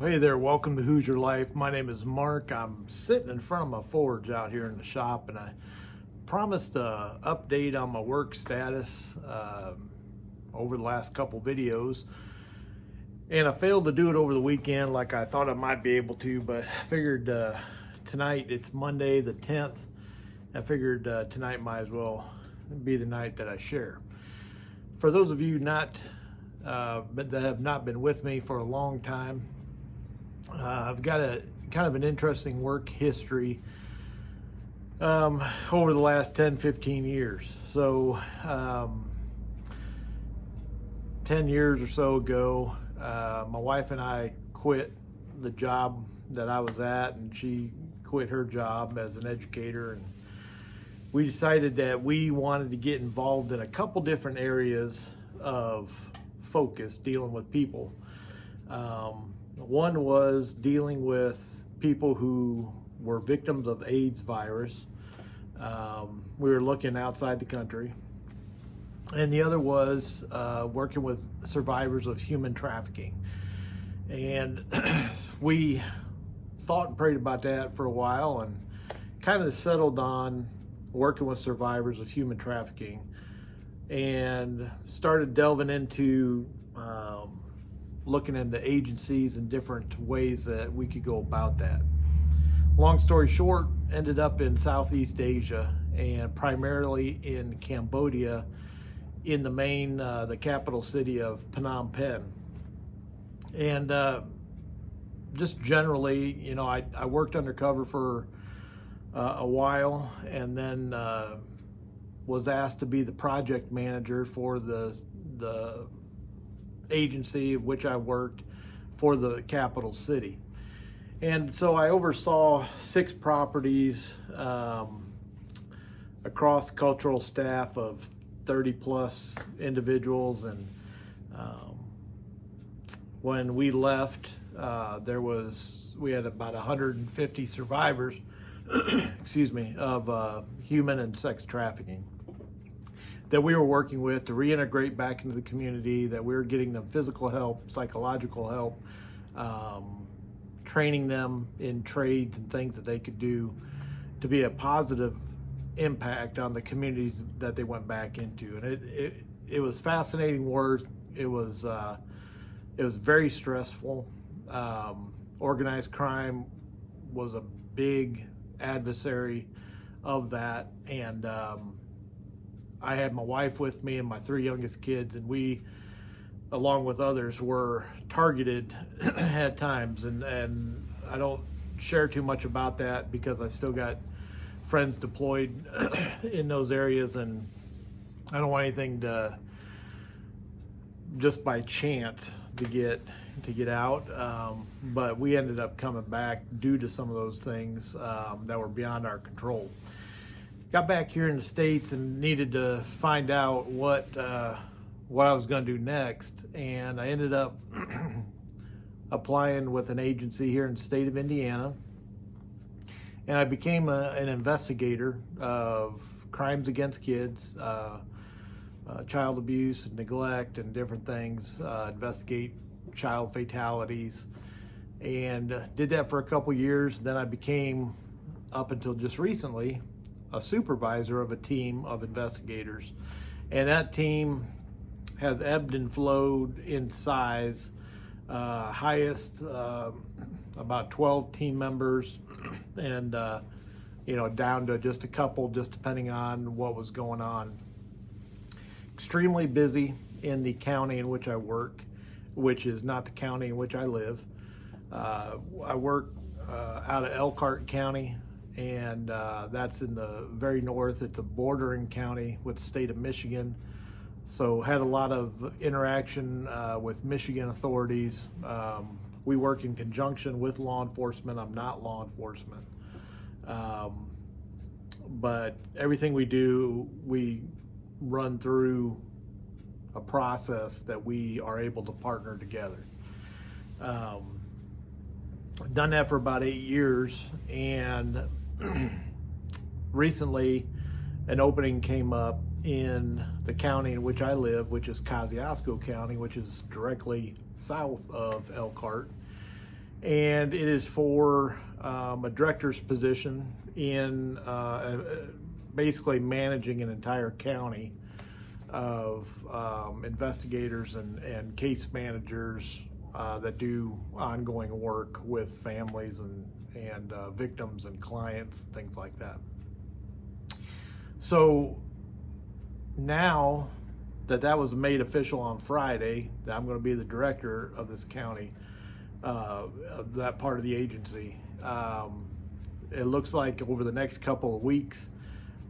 Hey there, welcome to Who's Your Life. My name is Mark. I'm sitting in front of my forge out here in the shop, and I promised a update on my work status over the last couple videos, and I failed to do it over the weekend like I thought I might be able to, but I figured tonight, it's Monday the 10th, I figured tonight might as well be the night that I share. For those of you that have not been with me for a long time, I've got a kind of an interesting work history over the last 10-15 years. So 10 years or so ago, my wife and I quit the job that I was at, and she quit her job as an educator, and we decided that we wanted to get involved in a couple different areas of focus dealing with people. One was dealing with people who were victims of AIDS virus. We were looking outside the country. And the other was working with survivors of human trafficking. And we thought and prayed about that for a while and kind of settled on working with survivors of human trafficking and started delving into looking into agencies and different ways that we could go about that. Long story short, ended up in Southeast Asia and primarily in Cambodia, in the capital city of Phnom Penh. And just generally, you know, I worked undercover for a while, and then was asked to be the project manager for the agency of which I worked for the capital city. And so I oversaw 6 properties, across cultural staff of 30 plus individuals. And when we left, we had about 150 survivors excuse me, of human and sex trafficking that we were working with to reintegrate back into the community, that we were getting them physical help, psychological help, training them in trades and things that they could do to be a positive impact on the communities that they went back into. And it was fascinating work. It was very stressful. Organized crime was a big adversary of that, and I had my wife with me and my 3 youngest kids, and we, along with others, were targeted at times, and I don't share too much about that because I still got friends deployed in those areas, and I don't want anything to just by chance to get out, but we ended up coming back due to some of those things that were beyond our control. Got back here in the States and needed to find out what I was going to do next, and I ended up applying with an agency here in the state of Indiana, and I became an investigator of crimes against kids, child abuse and neglect and different things, investigate child fatalities, and did that for a couple years. Then I became, up until just recently, a supervisor of a team of investigators, and that team has ebbed and flowed in size. Highest about 12 team members, and down to just a couple, just depending on what was going on. Extremely busy in the county in which I work, which is not the county in which I live. I work out of Elkhart County, and that's in the very north. It's a bordering county with the state of Michigan, so had a lot of interaction with Michigan authorities. We work in conjunction with law enforcement. I'm not law enforcement, but everything we do, we run through a process that we are able to partner together. Done that for about 8 years, and recently an opening came up in the county in which I live, which is Kosciuszko County, which is directly south of Elkhart. and it is for a director's position in basically managing an entire county of investigators and case managers that do ongoing work with families and victims and clients and things like that. So now that was made official on Friday, that I'm going to be the director of this county, of that part of the agency. It looks like over the next couple of weeks,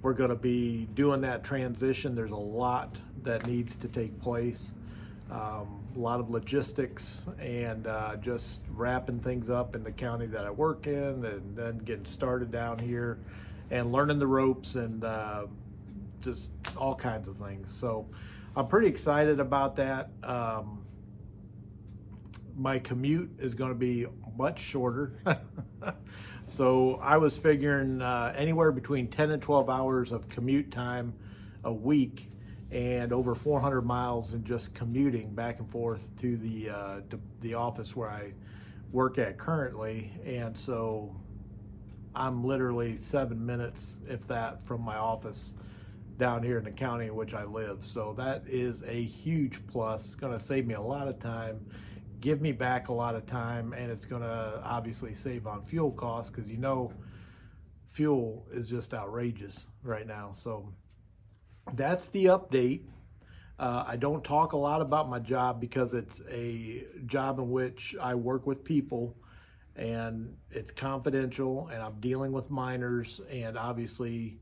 we're going to be doing that transition. There's a lot that needs to take place. A lot of logistics and just wrapping things up in the county that I work in, and then getting started down here and learning the ropes and just all kinds of things. So I'm pretty excited about that. My commute is going to be much shorter. So I was figuring anywhere between 10 and 12 hours of commute time a week, and over 400 miles in just commuting back and forth to the office where I work at currently. And so I'm literally 7 minutes, if that, from my office down here in the county in which I live. So that is a huge plus. It's going to save me a lot of time, give me back a lot of time, and it's going to obviously save on fuel costs, because you know fuel is just outrageous right now. So that's the update. I don't talk a lot about my job because it's a job in which I work with people, and it's confidential, and I'm dealing with minors, and obviously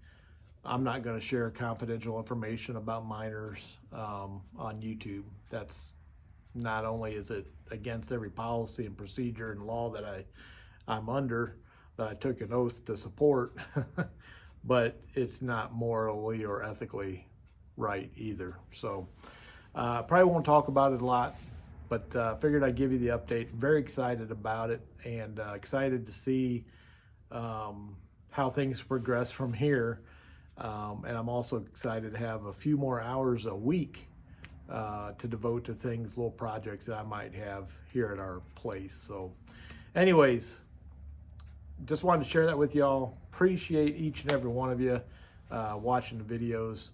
I'm not going to share confidential information about minors on YouTube. That's not only is it against every policy and procedure and law that I'm under, that I took an oath to support, but it's not morally or ethically right either. So probably won't talk about it a lot, but figured I'd give you the update. Very excited about it, and excited to see how things progress from here. And I'm also excited to have a few more hours a week to devote to things, little projects that I might have here at our place. So anyways, just wanted to share that with y'all. Appreciate each and every one of you watching the videos.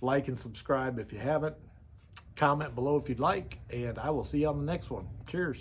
Like and subscribe if you haven't. Comment below if you'd like, and I will see you on the next one. Cheers.